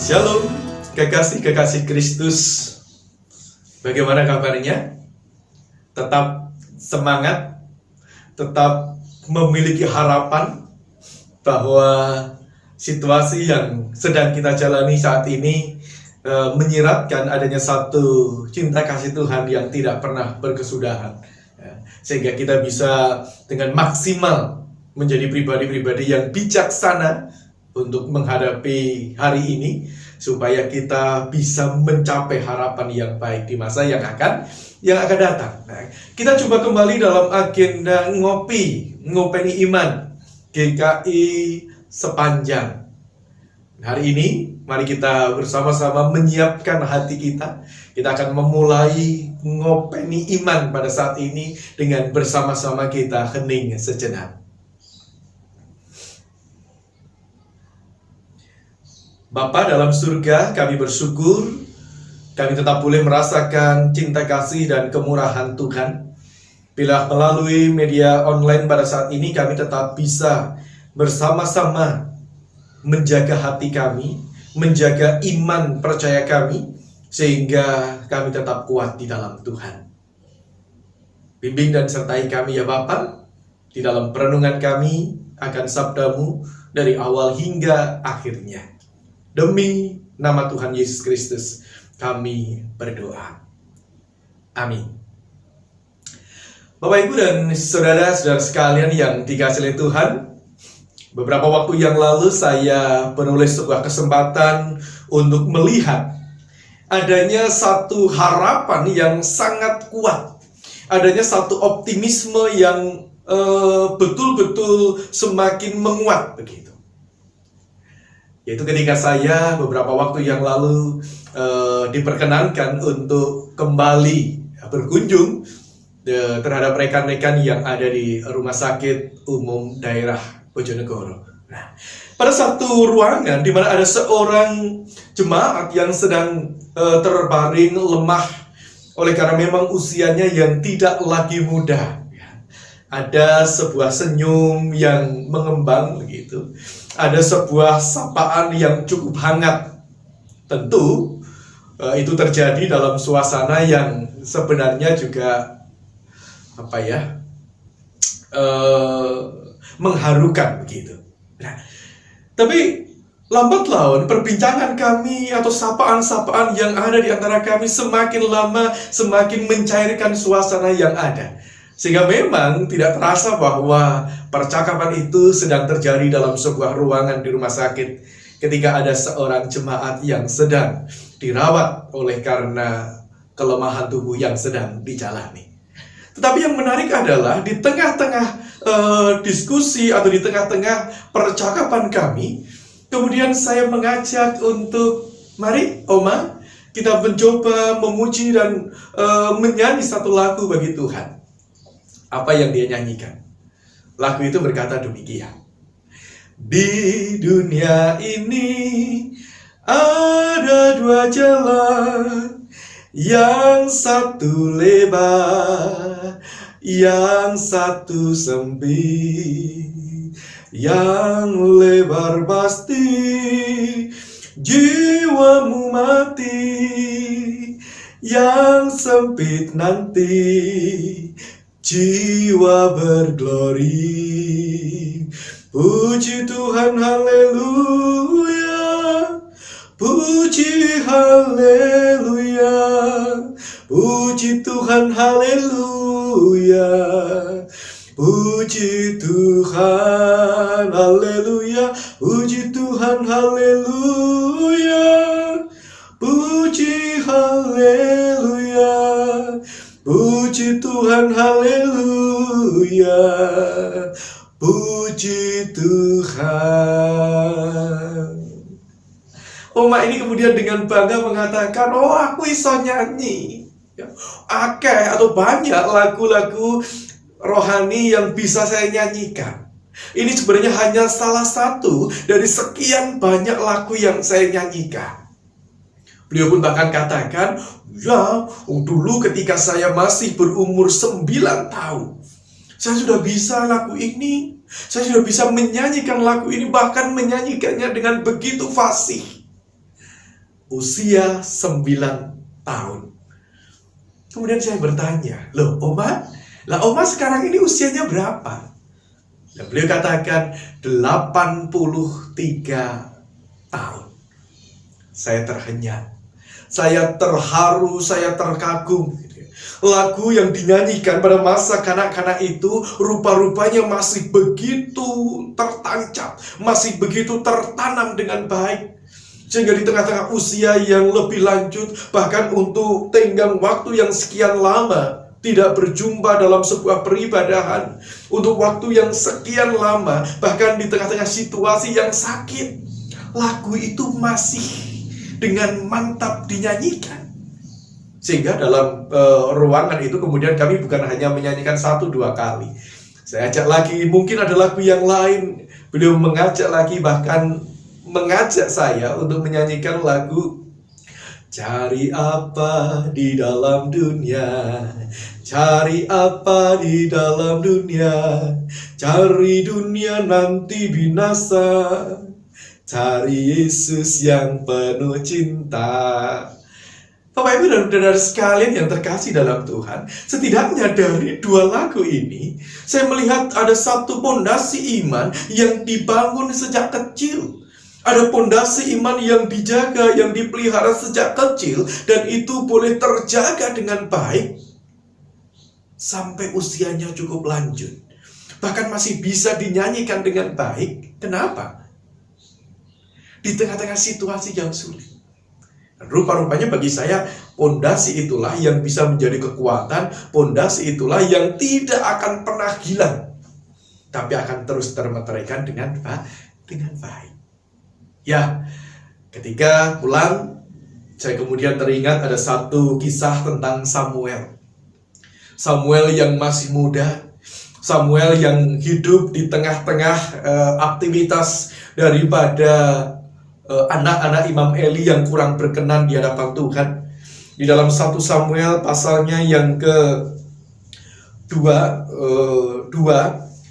Shalom, kekasih-kekasih Kristus. Bagaimana kabarnya? Tetap semangat, tetap memiliki harapan bahwa situasi yang sedang kita jalani saat ini menyiratkan adanya satu cinta kasih Tuhan yang tidak pernah berkesudahan. Sehingga kita bisa dengan maksimal menjadi pribadi-pribadi yang bijaksana untuk menghadapi hari ini, supaya kita bisa mencapai harapan yang baik di masa yang akan datang. Nah, kita coba kembali dalam agenda ngopeni iman GKI sepanjang. Hari ini, mari kita bersama-sama menyiapkan hati kita. Kita akan memulai ngopeni iman pada saat ini dengan bersama-sama kita hening sejenak. Bapa dalam surga, kami bersyukur kami tetap boleh merasakan cinta kasih dan kemurahan Tuhan. Bila melalui media online pada saat ini kami tetap bisa bersama-sama menjaga hati kami, menjaga iman percaya kami, sehingga kami tetap kuat di dalam Tuhan. Bimbing dan sertai kami ya Bapa, di dalam perenungan kami akan sabda-Mu dari awal hingga akhirnya. Demi nama Tuhan Yesus Kristus, kami berdoa. Amin. Bapak, Ibu, dan saudara-saudara sekalian yang dikasihi oleh Tuhan, beberapa waktu yang lalu saya beroleh sebuah kesempatan untuk melihat adanya satu harapan yang sangat kuat. Adanya satu optimisme yang betul-betul semakin menguat begitu. Yaitu ketika saya beberapa waktu yang lalu diperkenankan untuk kembali berkunjung terhadap rekan-rekan yang ada di Rumah Sakit Umum Daerah Bojonegoro. Nah, pada satu ruangan di mana ada seorang jemaat yang sedang terbaring lemah oleh karena memang usianya yang tidak lagi muda. Ada sebuah senyum yang mengembang begitu. Ada sebuah sapaan yang cukup hangat. Tentu itu terjadi dalam suasana yang sebenarnya juga mengharukan begitu. Nah, tapi lambat laun perbincangan kami atau sapaan-sapaan yang ada di antara kami semakin lama semakin mencairkan suasana yang ada. Sehingga memang tidak terasa bahwa percakapan itu sedang terjadi dalam sebuah ruangan di rumah sakit ketika ada seorang jemaat yang sedang dirawat oleh karena kelemahan tubuh yang sedang dijalani. Tetapi yang menarik adalah di tengah-tengah diskusi atau di tengah-tengah percakapan kami, kemudian saya mengajak untuk, mari Oma, kita mencoba memuji dan menyanyi satu lagu bagi Tuhan. Apa yang dia nyanyikan? Lagu itu berkata demikian. Di dunia ini ada dua jalan, yang satu lebar, yang satu sempit. Yang lebar pasti jiwamu mati, yang sempit nanti jiwa berglori. Puji Tuhan, haleluya. Puji haleluya. Puji Tuhan, haleluya. Puji Tuhan, haleluya. Puji Tuhan, haleluya. Puji haleluya. Puji Tuhan, haleluya. Puji Tuhan. Oma ini kemudian dengan bangga mengatakan, oh aku iso nyanyi. Akeh atau banyak lagu-lagu rohani yang bisa saya nyanyikan. Ini sebenarnya hanya salah satu dari sekian banyak lagu yang saya nyanyikan. Beliau pun bahkan katakan, ya, dulu ketika saya masih berumur 9 tahun, saya sudah bisa lagu ini. Saya sudah bisa menyanyikan lagu ini, bahkan menyanyikannya dengan begitu fasih. usia 9 tahun. Kemudian saya bertanya, loh Oma sekarang ini usianya berapa? Dan beliau katakan 83 tahun. Saya terhenyak, saya terharu, saya terkagum. Lagu yang dinyanyikan pada masa kanak-kanak itu rupa-rupanya masih begitu tertancap, masih begitu tertanam dengan baik. Sehingga di tengah-tengah usia yang lebih lanjut, bahkan untuk tenggang waktu yang sekian lama tidak berjumpa dalam sebuah peribadahan, untuk waktu yang sekian lama, bahkan di tengah-tengah situasi yang sakit, lagu itu masih dengan mantap dinyanyikan. Sehingga dalam ruangan itu kemudian kami bukan hanya menyanyikan 1-2 kali. Saya ajak lagi, mungkin ada lagu yang lain. Beliau mengajak lagi, bahkan mengajak saya untuk menyanyikan lagu Cari apa di dalam dunia, cari apa di dalam dunia, cari dunia nanti binasa, cari Yesus yang penuh cinta. Bapak Ibu dan saudara sekalian yang terkasih dalam Tuhan, setidaknya dari 2 lagu ini, saya melihat ada satu pondasi iman yang dibangun sejak kecil. Ada pondasi iman yang dijaga, yang dipelihara sejak kecil, dan itu boleh terjaga dengan baik sampai usianya cukup lanjut. Bahkan masih bisa dinyanyikan dengan baik. Kenapa? Di tengah-tengah situasi yang sulit. Rupa-rupanya bagi saya, pondasi itulah yang bisa menjadi kekuatan, pondasi itulah yang tidak akan pernah hilang, tapi akan terus termeteraikan dengan baik. Ya, ketika pulang, saya kemudian teringat ada satu kisah tentang Samuel. Samuel yang masih muda, Samuel yang hidup di tengah-tengah aktivitas daripada anak-anak Imam Eli yang kurang berkenan di hadapan Tuhan. Di dalam 1 Samuel pasalnya yang ke-2,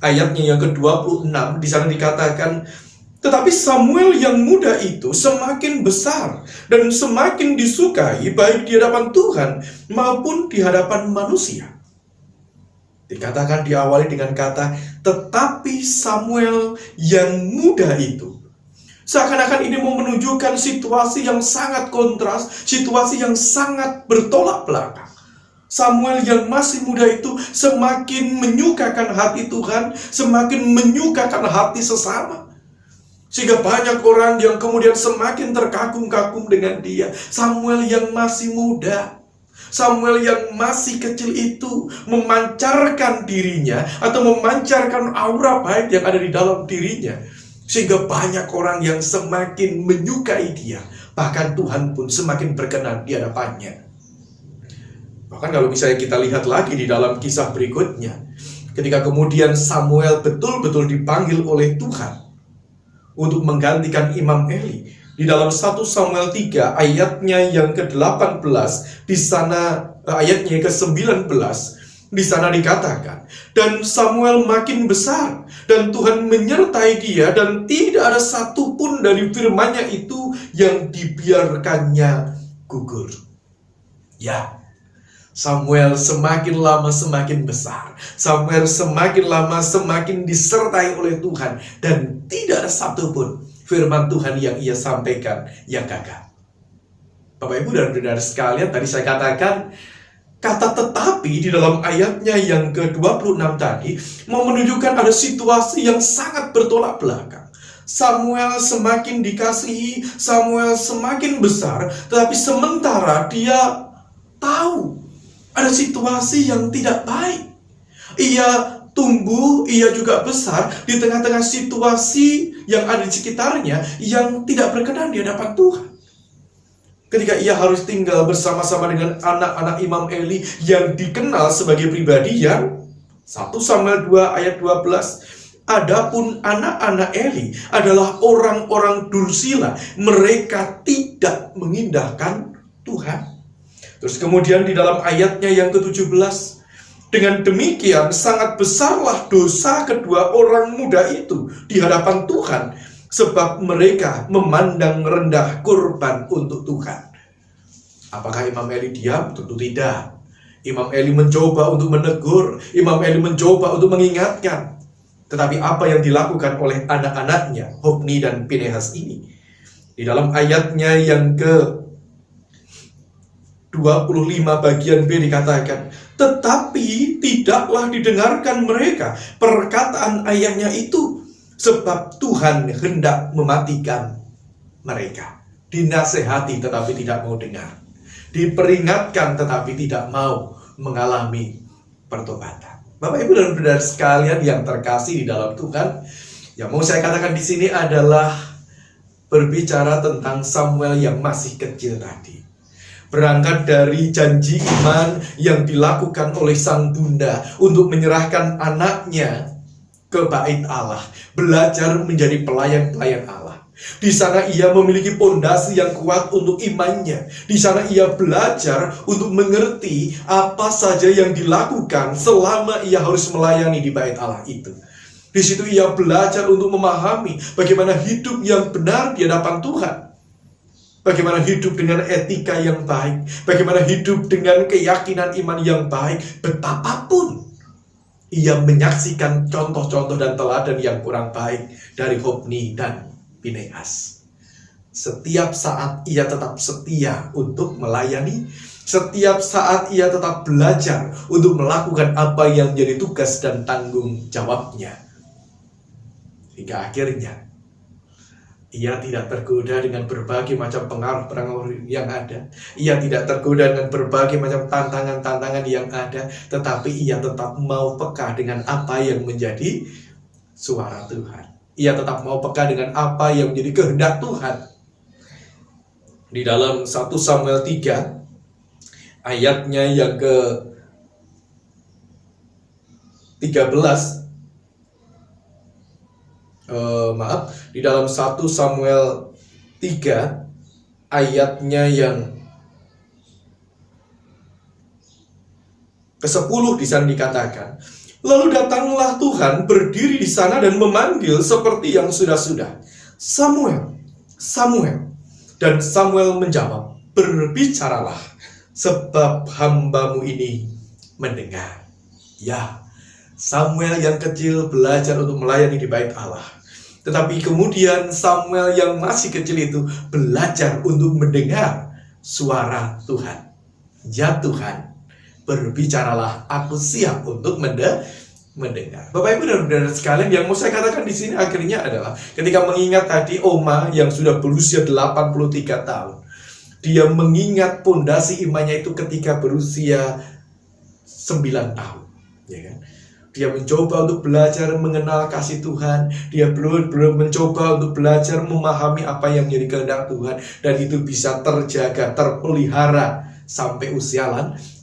ayatnya yang ke-26, di sana dikatakan, tetapi Samuel yang muda itu semakin besar dan semakin disukai baik di hadapan Tuhan maupun di hadapan manusia. Dikatakan diawali dengan kata, tetapi Samuel yang muda itu. Seakan-akan ini mau menunjukkan situasi yang sangat kontras, situasi yang sangat bertolak belakang. Samuel yang masih muda itu semakin menyukakan hati Tuhan, semakin menyukakan hati sesama. Sehingga banyak orang yang kemudian semakin terkagum-kagum dengan dia. Samuel yang masih muda, Samuel yang masih kecil itu memancarkan dirinya atau memancarkan aura baik yang ada di dalam dirinya. Sehingga banyak orang yang semakin menyukai dia. Bahkan Tuhan pun semakin berkenan di hadapannya. Bahkan kalau misalnya kita lihat lagi di dalam kisah berikutnya, ketika kemudian Samuel betul-betul dipanggil oleh Tuhan untuk menggantikan Imam Eli, di dalam 1 Samuel 3 ayatnya yang ke-18, di sana ayatnya yang ke-19, di sana dikatakan, dan Samuel makin besar dan Tuhan menyertai dia dan tidak ada satupun dari firman-Nya itu yang dibiarkannya gugur. Ya, Samuel semakin lama semakin besar. Samuel semakin lama semakin disertai oleh Tuhan. Dan tidak ada satupun firman Tuhan yang ia sampaikan yang gagal. Bapak Ibu dan saudara sekalian, tadi saya katakan, kata tetapi di dalam ayatnya yang ke-26 tadi mau menunjukkan ada situasi yang sangat bertolak belakang. Samuel semakin dikasihi, Samuel semakin besar, tetapi sementara dia tahu ada situasi yang tidak baik. Ia tumbuh, ia juga besar di tengah-tengah situasi yang ada di sekitarnya yang tidak berkenan di hadapan Tuhan. Ketika ia harus tinggal bersama-sama dengan anak-anak Imam Eli yang dikenal sebagai pribadi yang 1 Samuel 2 ayat 12, adapun anak-anak Eli adalah orang-orang dursila, mereka tidak mengindahkan Tuhan. Terus kemudian di dalam ayatnya yang ke-17, dengan demikian sangat besarlah dosa kedua orang muda itu di hadapan Tuhan, sebab mereka memandang rendah kurban untuk Tuhan. Apakah Imam Eli diam? Tentu tidak. Imam Eli mencoba untuk menegur, Imam Eli mencoba untuk mengingatkan. Tetapi apa yang dilakukan oleh anak-anaknya, Hofni dan Pinehas ini, di dalam ayatnya yang ke-25 bagian B dikatakan, tetapi tidaklah didengarkan mereka perkataan ayahnya itu, sebab Tuhan hendak mematikan mereka. Dinasehati tetapi tidak mau dengar, diperingatkan tetapi tidak mau mengalami pertobatan. Bapak Ibu dan Saudara sekalian yang terkasih di dalam Tuhan, yang mau saya katakan di sini adalah berbicara tentang Samuel yang masih kecil tadi. Berangkat dari janji iman yang dilakukan oleh sang bunda untuk menyerahkan anaknya ke bait Allah, belajar menjadi pelayan-pelayan Allah. Di sana ia memiliki pondasi yang kuat untuk imannya. Di sana ia belajar untuk mengerti apa saja yang dilakukan selama ia harus melayani di bait Allah itu. Di situ ia belajar untuk memahami bagaimana hidup yang benar di hadapan Tuhan. Bagaimana hidup dengan etika yang baik, bagaimana hidup dengan keyakinan iman yang baik. Betapapun ia menyaksikan contoh-contoh dan teladan yang kurang baik dari Hofni dan Pinehas. Setiap saat ia tetap setia untuk melayani, setiap saat ia tetap belajar untuk melakukan apa yang menjadi tugas dan tanggung jawabnya. Hingga akhirnya ia tidak tergoda dengan berbagai macam pengaruh-pengaruh yang ada. Ia tidak tergoda dengan berbagai macam tantangan-tantangan yang ada. Tetapi ia tetap mau peka dengan apa yang menjadi suara Tuhan. Ia tetap mau peka dengan apa yang menjadi kehendak Tuhan. Di dalam 1 Samuel 3, ayatnya yang ke-13, di dalam 1 Samuel 3 ayatnya yang ke-10 di sana dikatakan, lalu datanglah Tuhan berdiri di sana dan memanggil seperti yang sudah-sudah, Samuel, Samuel. Dan Samuel menjawab, berbicaralah, sebab hambamu ini mendengar. Ya, Samuel yang kecil belajar untuk melayani di bait Allah. Tetapi kemudian Samuel yang masih kecil itu belajar untuk mendengar suara Tuhan. Ya Tuhan, berbicaralah, aku siap untuk mendengar. Bapak Ibu dan Saudara sekalian, yang mau saya katakan di sini akhirnya adalah ketika mengingat tadi Oma yang sudah berusia 83 tahun. Dia mengingat pondasi imannya itu ketika berusia 9 tahun, ya kan? Dia mencoba untuk belajar mengenal kasih Tuhan. Dia belum mencoba untuk belajar memahami apa yang menjadi kehendak Tuhan. Dan itu bisa terjaga, terpelihara sampai usia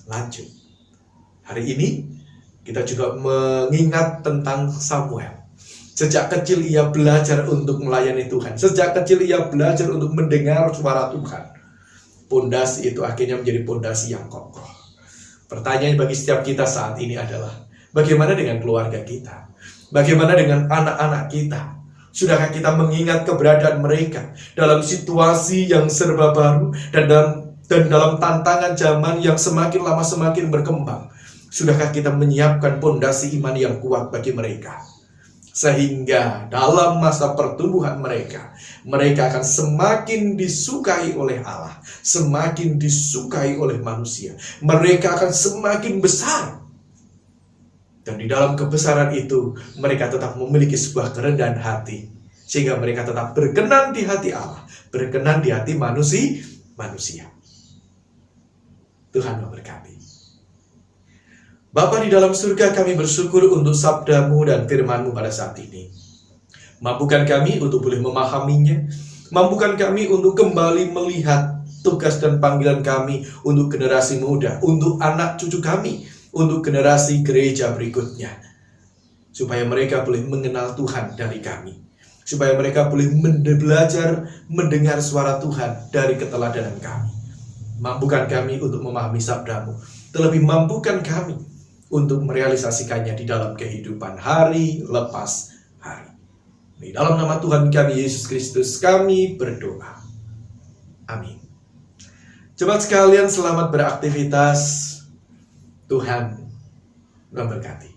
lanjut. Hari ini kita juga mengingat tentang Samuel. Sejak kecil ia belajar untuk melayani Tuhan. Sejak kecil ia belajar untuk mendengar suara Tuhan. Pondasi itu akhirnya menjadi pondasi yang kokoh. Pertanyaan bagi setiap kita saat ini adalah, bagaimana dengan keluarga kita? Bagaimana dengan anak-anak kita? Sudahkah kita mengingat keberadaan mereka dalam situasi yang serba baru dan dalam tantangan zaman yang semakin lama semakin berkembang? Sudahkah kita menyiapkan pondasi iman yang kuat bagi mereka? Sehingga dalam masa pertumbuhan mereka akan semakin disukai oleh Allah, semakin disukai oleh manusia. Mereka akan semakin besar. Dan di dalam kebesaran itu, mereka tetap memiliki sebuah kerendahan hati. Sehingga mereka tetap berkenan di hati Allah, berkenan di hati manusia. Tuhan memberkati. Bapa di dalam surga, kami bersyukur untuk sabda-Mu dan firman-Mu pada saat ini. Mampukan kami untuk boleh memahaminya. Mampukan kami untuk kembali melihat tugas dan panggilan kami untuk generasi muda, untuk anak cucu kami, untuk generasi gereja berikutnya. Supaya mereka boleh mengenal Tuhan dari kami. Supaya mereka boleh belajar mendengar suara Tuhan dari keteladanan kami. Mampukan kami untuk memahami sabda-Mu. Terlebih mampukan kami untuk merealisasikannya di dalam kehidupan hari lepas hari. Di dalam nama Tuhan kami Yesus Kristus kami berdoa. Amin. Jemaat sekalian, selamat beraktivitas. Tuhan memberkati.